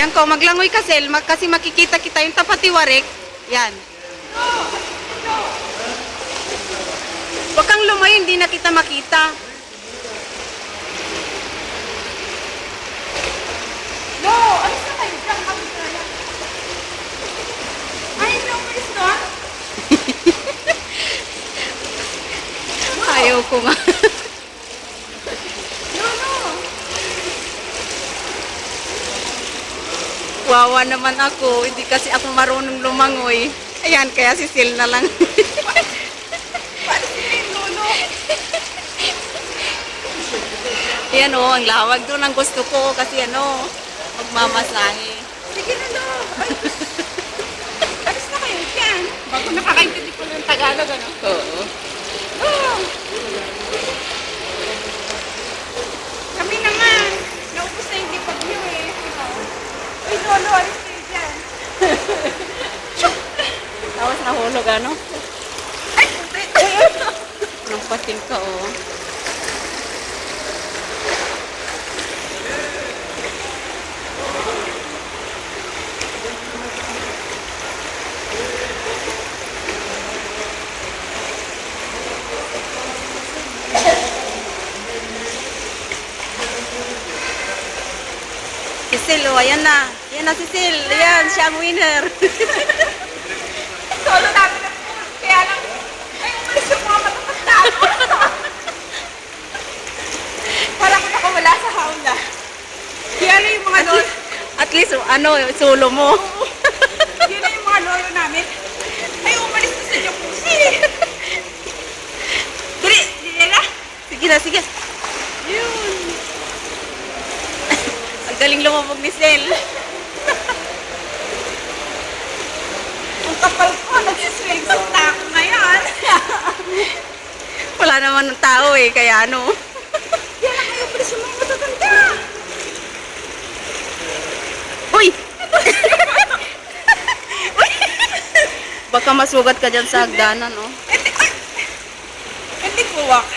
Ayan ko, maglangoy ka, Sel. Kasi makikita kita yung tapatiwarik. Yan. Huwag kang lumayo, hindi na kita makita. No! Alis na kayo dyan. Ay, no, please doon. Ayaw ko nga. No, no. Wawa naman ako. Hindi kasi ako marunong lumangoy. Ayan, kaya si Sil na lang. Paano sila yung lolo? Ayan o, ang lawag doon ang gusto ko. Kasi ano, magmamasahe. Sige na, no. Ay, alis na kayo dyan. Bago nakakaintindi ko ng Tagalog, ano? Oo. Oh. Kami naman. Naubos na yung dipag niyo eh. Uy, lolo, alis kayo dyan. Tapos nahulog ano? Ay, puti. Nang pating ka oh. Si Sil, oh, ayan na. Ayan na si Sil. Ayan, siya ang winner. Solo namin na po. Kaya lang, ay, umalis yung mga matatanda ko. Para ko nakawala sa haula. Kaya na yung mga lolo. At least, ano, solo mo. Yun na yung mga lolo namin. Ay, umalis na sa jacuzzi. Dali, dali na. Sige na, sige. Yun. Ang galing lumabog ni Sil. Ang kapal ko, nagsiswing sa tako na yan. Wala naman ng tao eh, kaya ano. Kaya na kayo umalis yung mga matatanda. Uy! Baka masugat ka dyan sa hagdanan, oh. Hindi, ay, hindi po wak.